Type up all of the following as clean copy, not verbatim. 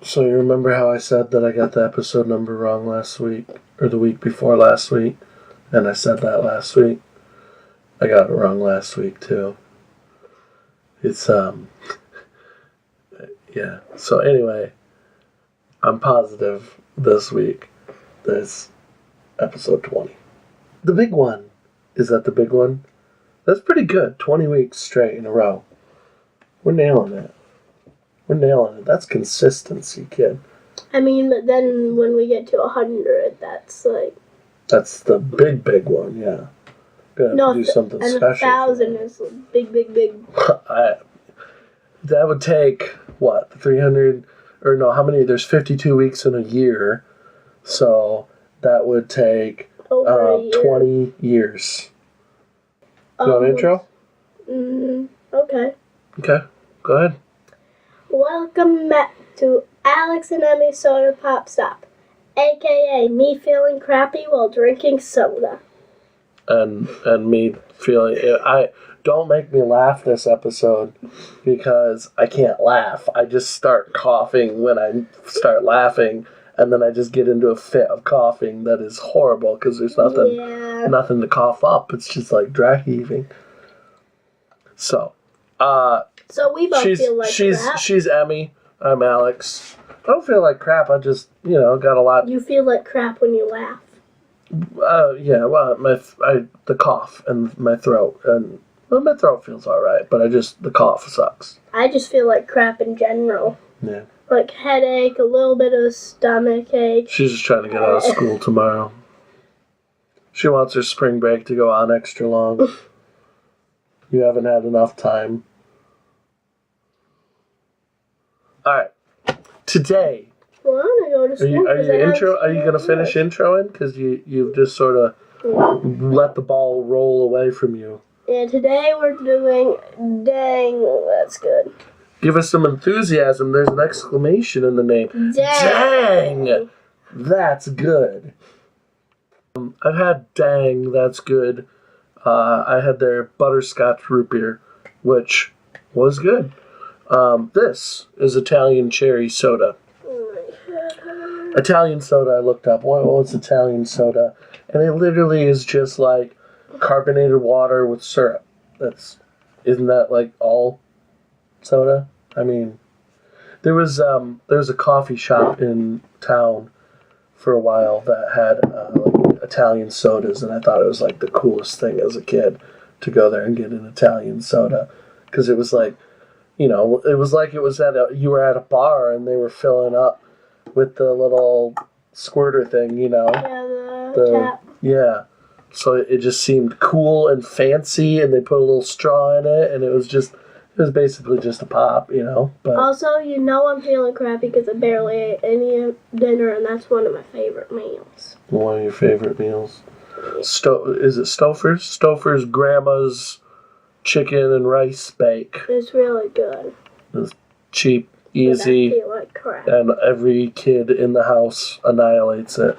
So you remember how I said that I got the episode number wrong last week, or the week before last week, and I said that last week? I got it wrong last week too. It's yeah. So anyway, I'm positive this week there's episode 20. The big one. Is that the big one? That's pretty good. 20 weeks straight in a row. We're nailing it. We're nailing it. That's consistency, kid. I mean, but then when we get to 100, that's like... That's the big one, yeah. Gotta do something and special. 1,000 is big. That would take, what, 300... Or no, how many? There's 52 weeks in a year. So that would take 20 years. You want an intro? Okay. Okay, go ahead. Welcome back to Alex and Emmy Soda Pop Stop, a.k.a. me feeling crappy while drinking soda. And me feeling... Don't make me laugh this episode because I can't laugh. I just start coughing when I start laughing, and then I just get into a fit of coughing that is horrible because there's nothing to cough up. It's just like dry heaving. So we both feel like crap. She's Emmy. I'm Alex. I don't feel like crap. I just, got a lot. You feel like crap when you laugh. Yeah. Well, the cough and my throat, and my throat feels all right, but the cough sucks. I just feel like crap in general. Yeah. Like headache, a little bit of stomach ache. She's just trying to get out of school tomorrow. She wants her spring break to go on extra long. You haven't had enough time. Alright. Today. Well, I want to go to school. Are you going to finish introing? Because you've just sort of let the ball roll away from you. Yeah, today we're doing Dang, That's Good. Give us some enthusiasm. There's an exclamation in the name. Dang! That's good. I've had Dang, That's Good. I had their butterscotch root beer, which was good. This is Italian cherry soda. Italian soda, I looked up. What's Italian soda? And it literally is just like carbonated water with syrup. Isn't that like all soda? I mean, there was a coffee shop in town for a while that had like Italian sodas, and I thought it was like the coolest thing as a kid to go there and get an Italian soda, because it was like, you were at a bar and they were filling up with the little squirter thing, Yeah, the tap. Yeah. So it just seemed cool and fancy, and they put a little straw in it, and it was basically just a pop, But also, I'm feeling crappy because I barely ate any dinner, and that's one of my favorite meals. One of your favorite meals? Is it Stouffer's? Stouffer's Grandma's chicken and rice bake. It's really good. It's cheap, easy, but I feel like crap. And every kid in the house annihilates it.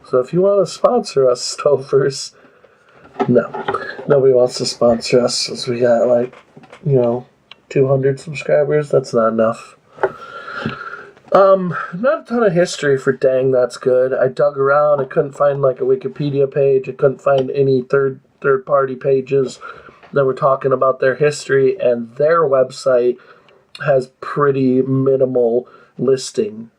So if you want to sponsor us, Stouffer's, no. Nobody wants to sponsor us since we got 200 subscribers. That's not enough. Not a ton of history for Dang That's Good. I dug around. I couldn't find like a Wikipedia page. I couldn't find any third party pages that were talking about their history, and their website has pretty minimal listing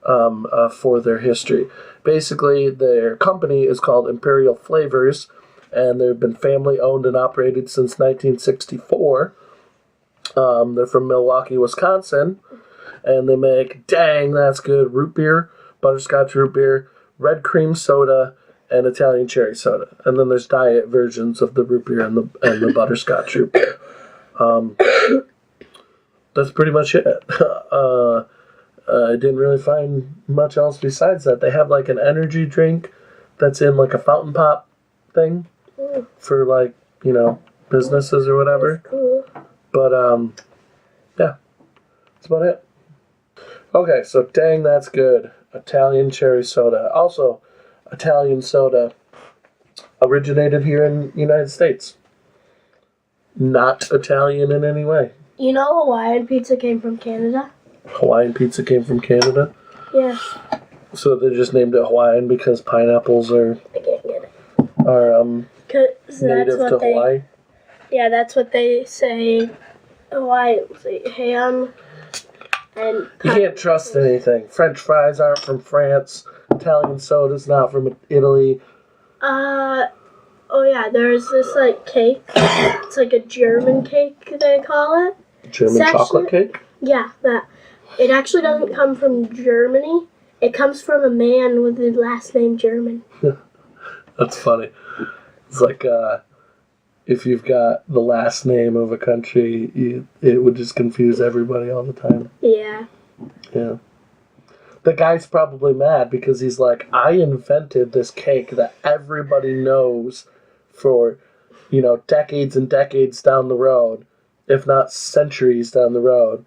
for their history. Basically, their company is called Imperial Flavors, and they've been family owned and operated since 1964. They're from Milwaukee, Wisconsin, and they make Dang That's Good root beer, butterscotch root beer, red cream soda, and Italian cherry soda. And then there's diet versions of the root beer and the butterscotch root beer. That's pretty much it. I didn't really find much else besides that. They have like an energy drink that's in like a fountain pop thing for businesses or whatever. That's cool. But yeah, that's about it. Okay, so Dang That's Good. Italian cherry soda. Also, Italian soda originated here in the United States. Not Italian in any way. Hawaiian pizza came from Canada? Hawaiian pizza came from Canada? Yes. So they just named it Hawaiian because pineapples I can't get it. are Cause native to Hawaii? Yeah, that's what they say. Hawaiians eat ham and You can't trust anything. French fries aren't from France. Italian soda's not from Italy. Oh yeah, there's this like cake. It's like a German cake, they call it. German chocolate cake? Yeah, that. It actually doesn't come from Germany. It comes from a man with the last name German. That's funny. It's like if you've got the last name of a country, it would just confuse everybody all the time. Yeah. Yeah. The guy's probably mad because he's like, I invented this cake that everybody knows for, decades and decades down the road, if not centuries down the road.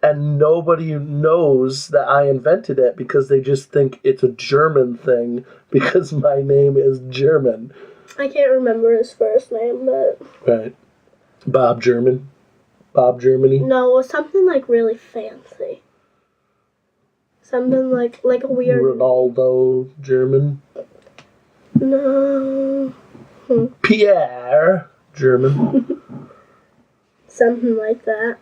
And nobody knows that I invented it because they just think it's a German thing because my name is German. I can't remember his first name, but... Right. Bob German? Bob Germany? No, it was something like really fancy. Something like a weird... Ronaldo German? No. Pierre German? Something like that.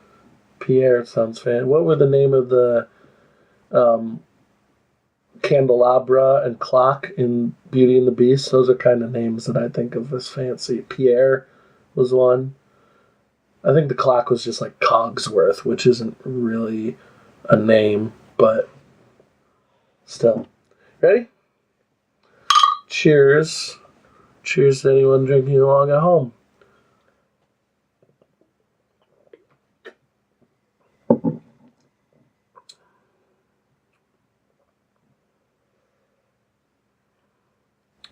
Pierre sounds fan. What were the name of the candelabra and clock in Beauty and the Beast? Those are kind of names that I think of as fancy. Pierre was one. I think the clock was just like Cogsworth, which isn't really a name, but still. Ready? Cheers. Cheers to anyone drinking along at home.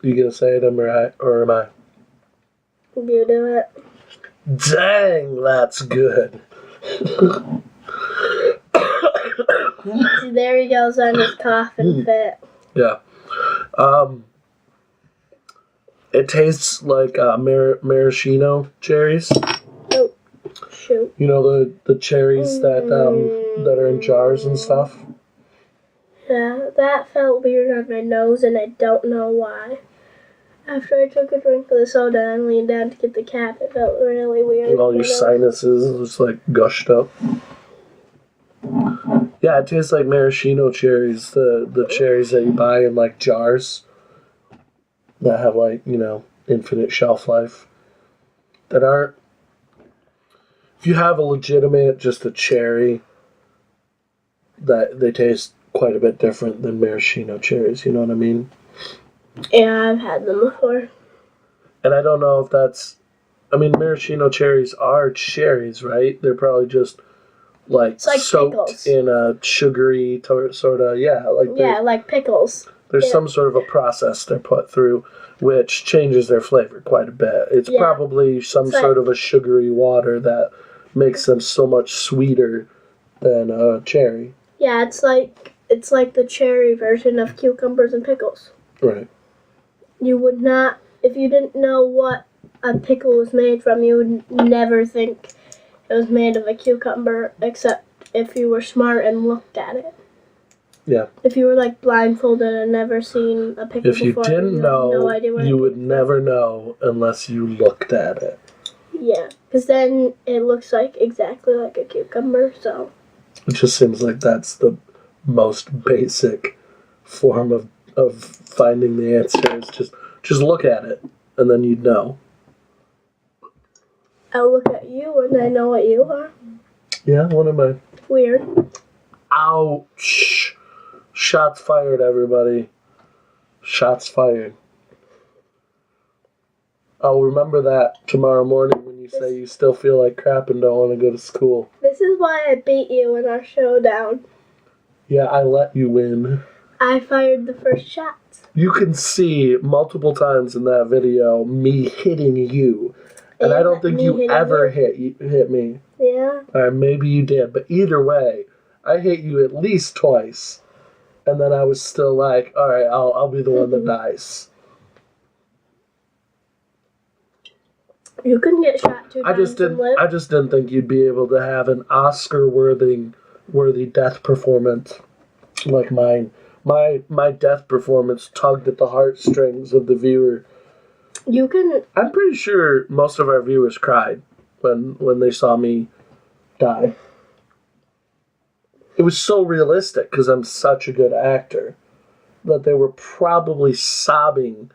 You gonna say it, or am I? You do it. Dang, that's good. See, there he goes on his coughing fit. Yeah. It tastes like maraschino cherries. Oh, shoot. You know the cherries that are in jars and stuff? Yeah, that felt weird on my nose, and I don't know why. After I took a drink of the soda and leaned down to get the cap, it felt really weird. And all your sinuses just like gushed up. Yeah, it tastes like maraschino cherries, the cherries that you buy in like jars that have like, infinite shelf life. That aren't... If you have a legitimate, just a cherry, that they taste quite a bit different than maraschino cherries, you know what I mean? Yeah, I've had them before. And I don't know if that's... I mean, maraschino cherries are cherries, right? They're probably just, like soaked pickles. in a sugary sort of... Yeah, like pickles. There's some sort of a process they're put through which changes their flavor quite a bit. It's probably some sort of a sugary water that makes them so much sweeter than a cherry. Yeah, it's like the cherry version of cucumbers and pickles. Right. You would not, if you didn't know what a pickle was made from, you would never think it was made of a cucumber, except if you were smart and looked at it. Yeah. If you were like blindfolded and never seen a pickle before, if you didn't know, no idea what you would never know unless you looked at it. Yeah, because then it looks like exactly like a cucumber, so. It just seems like that's the most basic form of finding the answer. Is just look at it, and then you'd know. I'll look at you and I know what you are. Yeah, what am I? Weird. Ouch! Shots fired, everybody. Shots fired. I'll remember that tomorrow morning when you say you still feel like crap and don't want to go to school. This is why I beat you in our showdown. Yeah, I let you win. I fired the first shots. You can see multiple times in that video me hitting you. And I don't think you ever hit me. Yeah. Or maybe you did. But either way, I hit you at least twice. And then I was still like, all right, I'll be the one that dies. You couldn't get shot 2 times and live. I just didn't think you'd be able to have an Oscar-worthy worthy death performance like mine. My death performance tugged at the heartstrings of the viewer. You can. I'm pretty sure most of our viewers cried when they saw me die. It was so realistic because I'm such a good actor that they were probably sobbing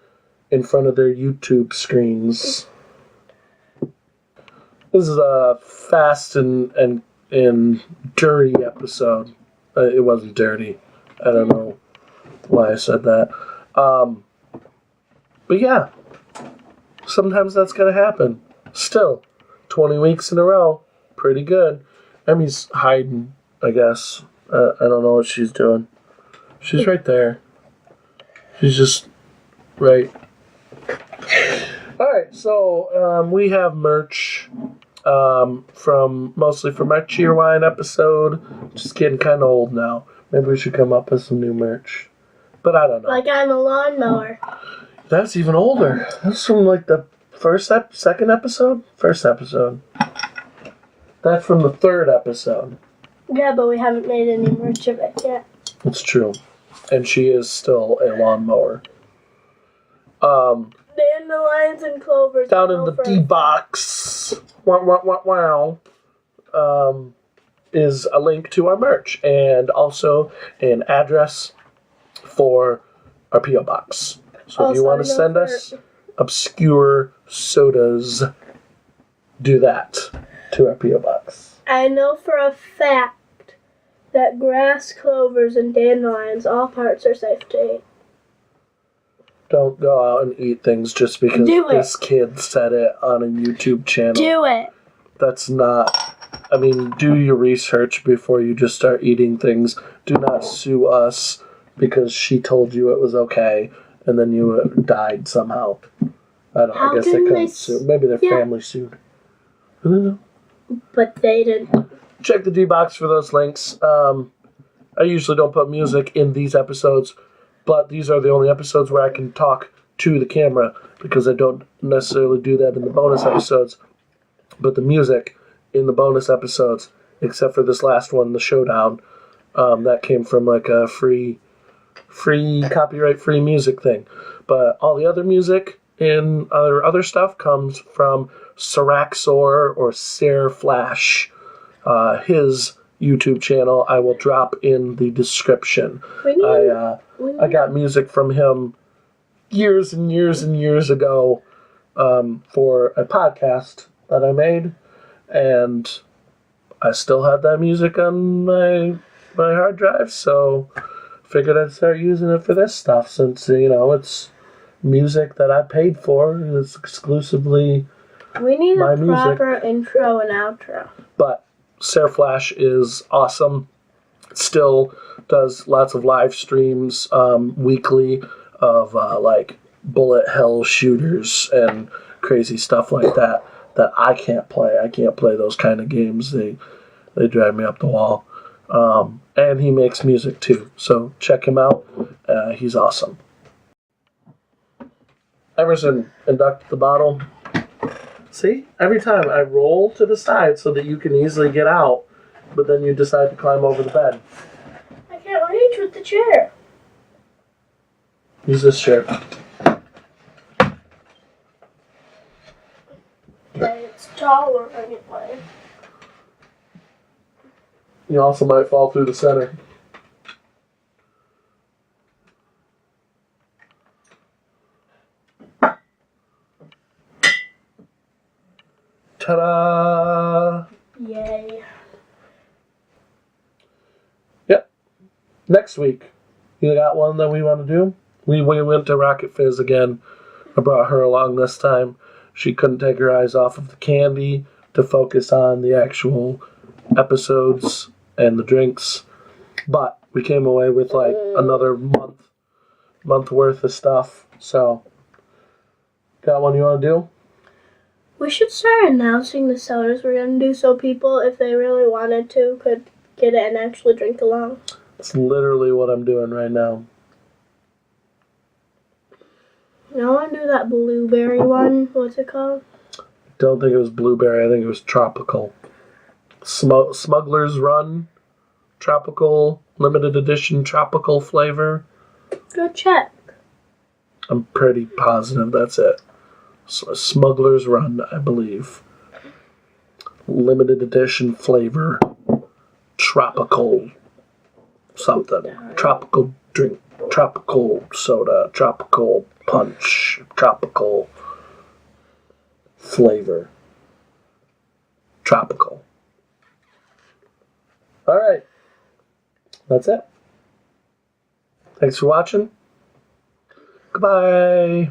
in front of their YouTube screens. This is a fast and dirty episode. It wasn't dirty. I don't know why I said that. But yeah, sometimes that's going to happen. Still, 20 weeks in a row, pretty good. Emmy's hiding, I guess. I don't know what she's doing. She's right there. She's just right. Alright, so we have merch mostly from our Cheerwine episode. Just getting kind of old now. Maybe we should come up with some new merch. But I don't know. Like I'm a lawnmower. That's even older. That's from like the second episode? First episode. That's from the third episode. Yeah, but we haven't made any merch of it yet. It's true. And she is still a lawnmower. Dandelions and clovers. Down in the D box. Wow. Is a link to our merch and also an address for our P.O. box. So if you want to send us obscure sodas, do that to our P.O. box. I know for a fact that grass, clovers, and dandelions, all parts are safe to eat. Don't go out and eat things just because this kid said it on a YouTube channel. Do it. That's not... I mean, do your research before you just start eating things. Do not sue us because she told you it was okay and then you died somehow. I guess they couldn't sue. Maybe their family sued. I don't know. But they didn't. Check the D-Box for those links. I usually don't put music in these episodes, but these are the only episodes where I can talk to the camera because I don't necessarily do that in the bonus episodes. But the music in the bonus episodes, except for this last one, the showdown, that came from like a free copyright-free music thing. But all the other music and other stuff comes from Saraxor or Sare Flash. His YouTube channel I will drop in the description. I got music from him years and years and years ago for a podcast that I made, and I still had that music on my hard drive, so figured I'd start using it for this stuff since, it's music that I paid for and it's exclusively we need my a proper intro and outro. But Sare Flash is awesome. Still does lots of live streams weekly of like bullet hell shooters and crazy stuff like that I can't play. I can't play those kind of games. They drive me up the wall. And he makes music too. So check him out. He's awesome. Emerson, induct the bottle. See? Every time I roll to the side so that you can easily get out, but then you decide to climb over the bed. I can't reach with the chair. Use this chair. Okay, it's taller anyway. You also might fall through the center. Ta-da! Yay. Yep. Next week, you got one that we want to do? We went to Rocket Fizz again. I brought her along this time. She couldn't take her eyes off of the candy to focus on the actual episodes and the drinks. But we came away with like another month worth of stuff. So, got one you want to do? We should start announcing the sodas we're going to do so people, if they really wanted to, could get it and actually drink along. It's literally what I'm doing right now. I want to do that blueberry one. What's it called? Don't think it was blueberry. I think it was tropical. Smuggler's Run Tropical, limited edition tropical flavor. Go check. I'm pretty positive that's it. Smuggler's Run, I believe. Limited edition flavor. Tropical something. Tropical drink. Tropical soda. Tropical punch. Tropical flavor. Tropical. Alright. That's it. Thanks for watching. Goodbye.